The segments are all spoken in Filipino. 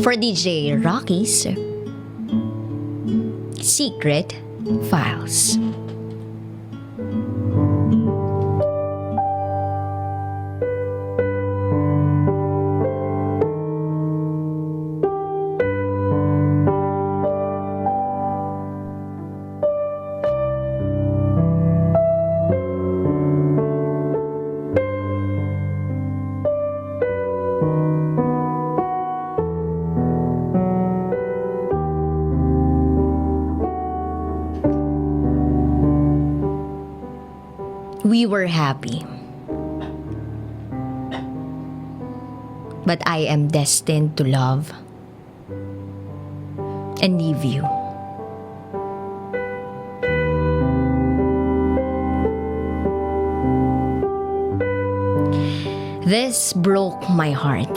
for DJ Raqi's Secret Files. We were happy. But I am destined to love and leave you. This broke my heart.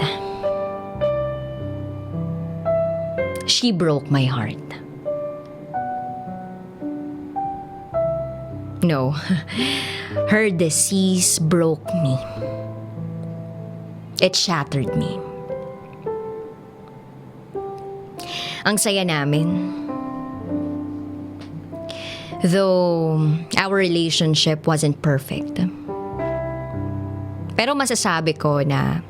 She broke my heart. No, her disease broke me. It shattered me. Ang saya namin. Though our relationship wasn't perfect. Pero masasabi ko na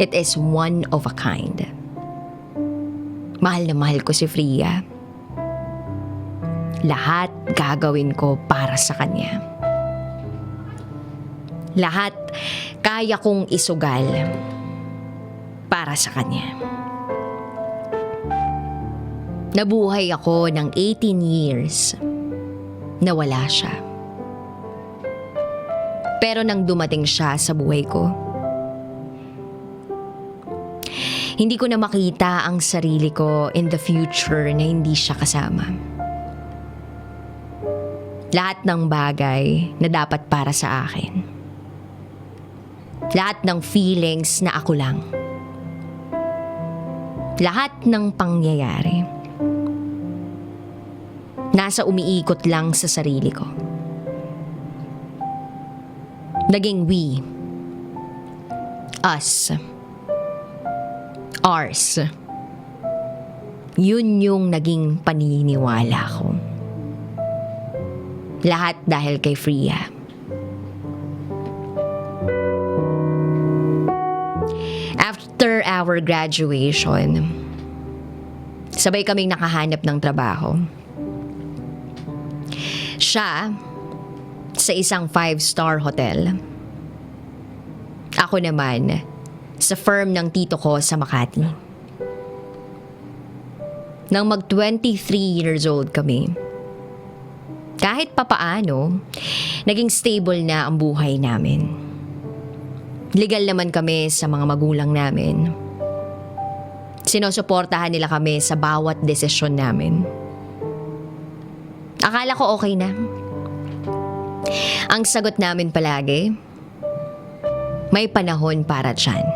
it is one of a kind. Mahal na mahal ko si Freya. Lahat gagawin ko para sa kanya. Lahat kaya kong isugal para sa kanya. Nabuhay ako ng 18 years na wala siya. Pero nang dumating siya sa buhay ko, hindi ko na makita ang sarili ko in the future na hindi siya kasama. Lahat ng bagay na dapat para sa akin. Lahat ng feelings na ako lang. Lahat ng pangyayari. Nasa umiikot lang sa sarili ko. Naging we. Us. Ours. Yun yung naging paniniwala ko. Lahat dahil kay Freya. After our graduation, sabay kaming nakahanap ng trabaho. Siya sa isang 5-star hotel. Ako naman sa firm ng tito ko sa Makati. Nang mag-23 years old kami, kahit papaano, naging stable na ang buhay namin. Legal naman kami sa mga magulang namin. Sinusuportahan nila kami sa bawat desisyon namin. Akala ko okay na. Ang sagot namin palagi, may panahon para dyan.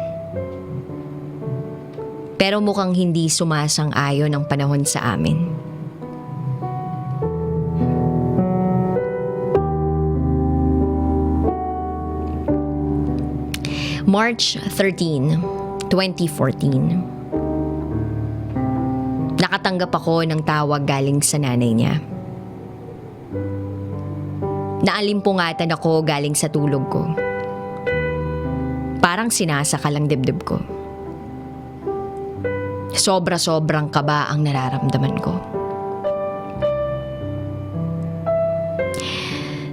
Pero mukhang hindi sumasang-ayon ang panahon sa amin. March 13, 2014. Nakatanggap ako ng tawag galing sa nanay niya. Naalimpungatan ako galing sa tulog ko. Parang sinasakalang dibdib ko. Sobra-sobrang kaba ang nararamdaman ko.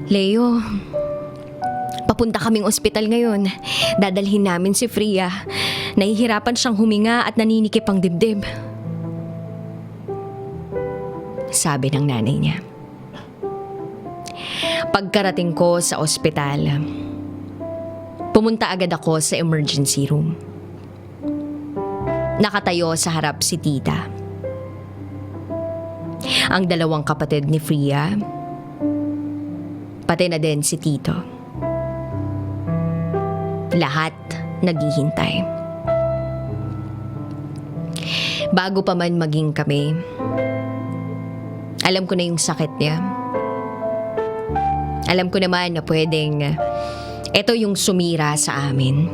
Leo, papunta kaming ospital ngayon. Dadalhin namin si Freya. Nahihirapan siyang huminga at naninikip ang dibdib. Sabi ng nanay niya. Pagkarating ko sa ospital, pumunta agad ako sa emergency room. Nakatayo sa harap si tita. Ang dalawang kapatid ni Freya, pati na din si tito. Lahat naghihintay. Bago pa man maging kami, alam ko na yung sakit niya. Alam ko naman na pwedeng ito yung sumira sa amin.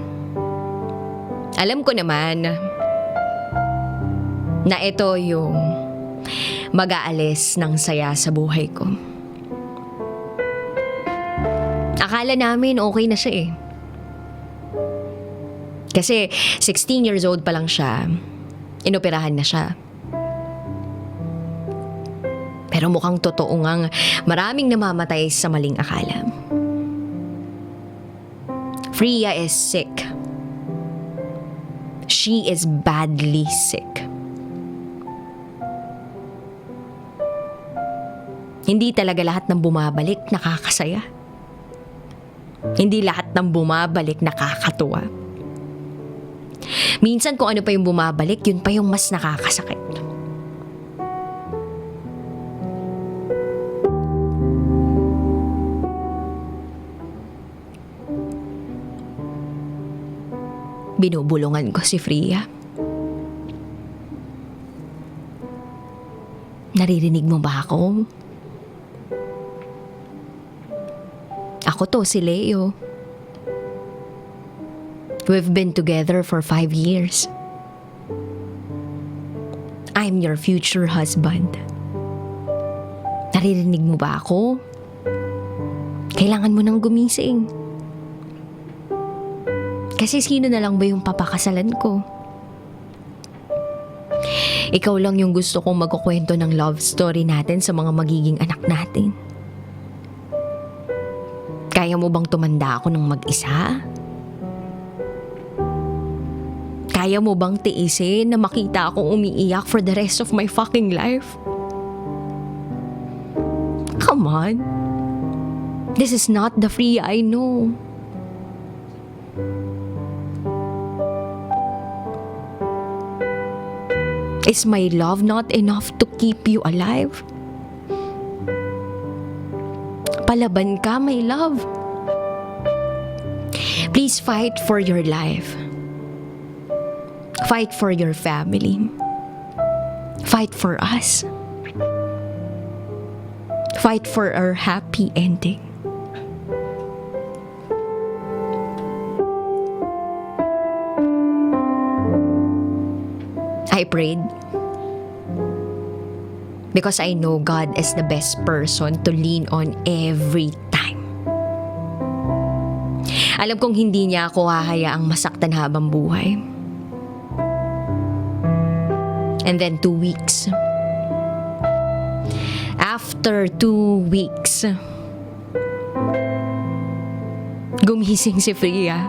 Alam ko naman na ito yung mag-aalis ng saya sa buhay ko. Akala namin okay na siya eh. Kasi 16 years old pa lang siya, inoperahan na siya. Pero mukhang totoo ngang maraming namamatay sa maling akala. Freya is sick. She is badly sick. Hindi talaga lahat ng bumabalik nakakasaya. Hindi lahat ng bumabalik nakakatuwa. Minsan kung ano pa yung bumabalik, yun pa yung mas nakakasakit. Binubulungan ko si Freya. Naririnig mo ba ako? Ako to, si Leo. We've been together for 5 years. I'm your future husband. Naririnig mo ba ako? Kailangan mo nang gumising. Kasi sino na lang ba yung papakasalan ko? Ikaw lang yung gusto kong magkukwento ng love story natin sa mga magiging anak natin. Kaya mo bang tumanda ako ng mag-isa? Kaya mo bang tiisin na makita akong umiiyak for the rest of my fucking life? Come on. This is not the Freya I know. Is my love not enough to keep you alive? Palaban ka, my love. Please fight for your life. Fight for your family. Fight for us. Fight for our happy ending. I prayed because I know God is the best person to lean on every time. Alam kong hindi niya ako hahayaang masaktan habang buhay. And then 2 weeks. After 2 weeks, gumising si Freya.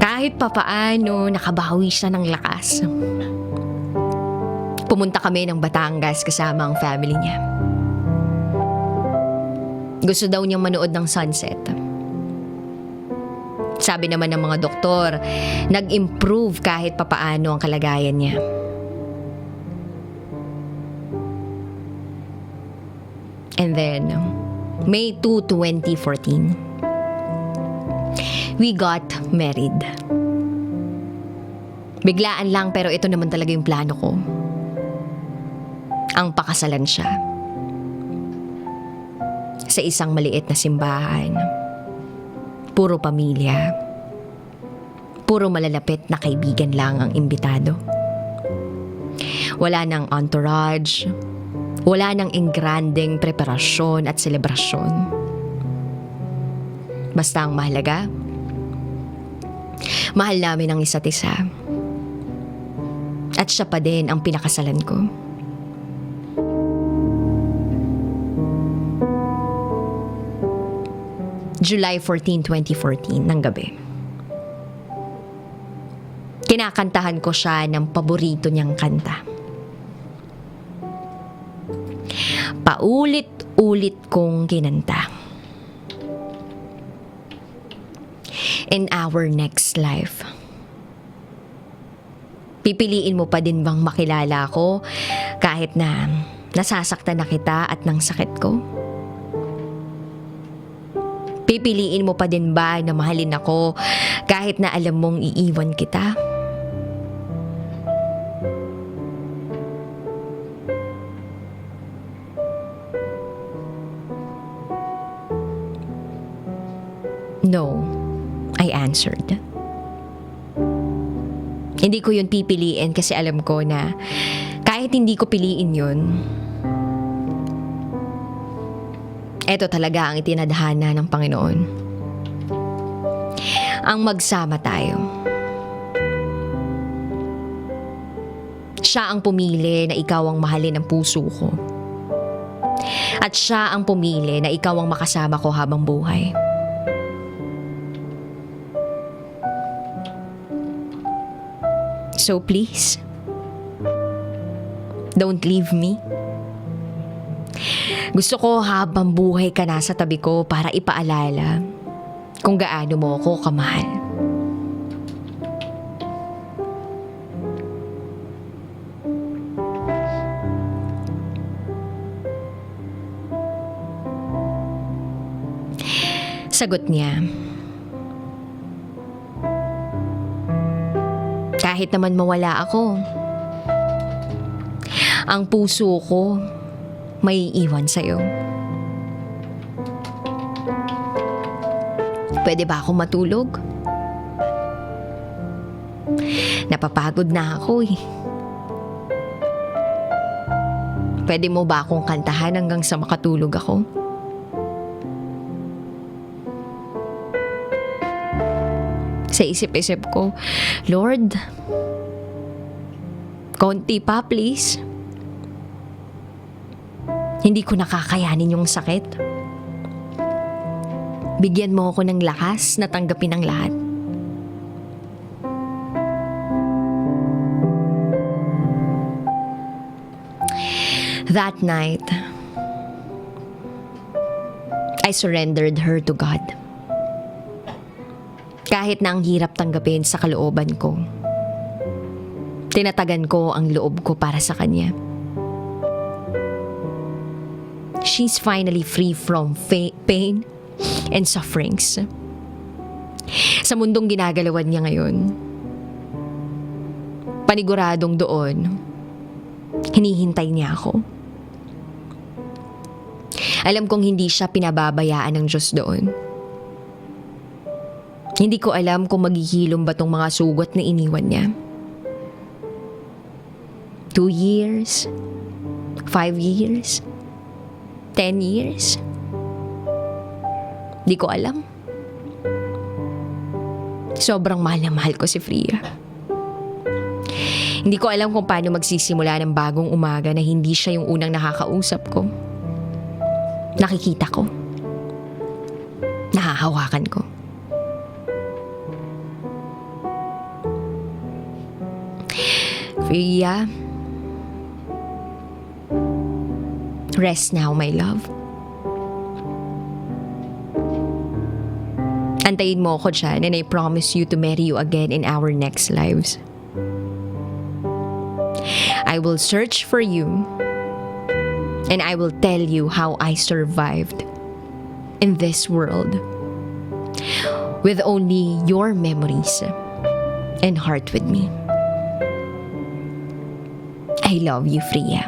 Kahit papaano, nakabawi siya ng lakas. Pumunta kami ng Batangas kasama ang family niya. Gusto daw niyang manood ng sunset. Sabi naman ng mga doktor, nag-improve kahit papaano ang kalagayan niya. And then, May 2, 2014, we got married. Biglaan lang pero ito naman talaga yung plano ko. Ang pakasalan siya. Sa isang maliit na simbahan. Puro pamilya. Puro malalapit na kaibigan lang ang imbitado. Wala nang entourage. Wala nang engrandeng preparasyon at selebrasyon. Basta ang mahalaga, mahal namin ang isa't isa. At siya pa din ang pinakasalan ko. July 14, 2014 ng gabi. Kinakantahan ko siya ng paborito niyang kanta. Paulit-ulit kong kinanta. In our next life. Pipiliin mo pa din bang makilala ko kahit na nasasaktan na kita at ng sakit ko? Pipiliin mo pa din ba na mahalin ako kahit na alam mong iiwan kita? No, I answered. Hindi ko yun pipiliin kasi alam ko na kahit hindi ko piliin yun, eto talaga ang itinadhana ng Panginoon. Ang magsama tayo. Siya ang pumili na ikaw ang mahalin ng puso ko. At siya ang pumili na ikaw ang makasama ko habang buhay. So please, don't leave me. Gusto ko habang buhay ka na sa tabi ko para ipaalala kung gaano mo ako kamahal. Sagot niya, kahit naman mawala ako, ang puso ko may iwan sa'yo. Pwede ba akong matulog? Napapagod na ako eh. Pwede mo ba akong kantahan hanggang sa makatulog ako? Sa isip-isip ko, Lord, konti pa please. Hindi ko nakakayanin yung sakit. Bigyan mo ako ng lakas na tanggapin ang lahat. That night, I surrendered her to God. Kahit na ang hirap tanggapin sa kalooban ko, tinatagan ko ang loob ko para sa kanya. She's finally free from pain and sufferings. Sa mundong ginagalawan niya ngayon, paniguradong doon, hinihintay niya ako. Alam kong hindi siya pinababayaan ng Diyos doon. Hindi ko alam kung maghihilom ba tong mga sugat na iniwan niya. 2 years, 5 years, 10 years. Di ko alam. Sobrang mahal na mahal ko si Freya. Hindi ko alam kung paano magsisimula ng bagong umaga na hindi siya yung unang nakakausap ko. Nakikita ko. Nahahawakan ko. Freya, rest now, my love. Antayin mo ako dyan, and I promise you to marry you again in our next lives. I will search for you, and I will tell you how I survived in this world with only your memories and heart with me. I love you, Freya.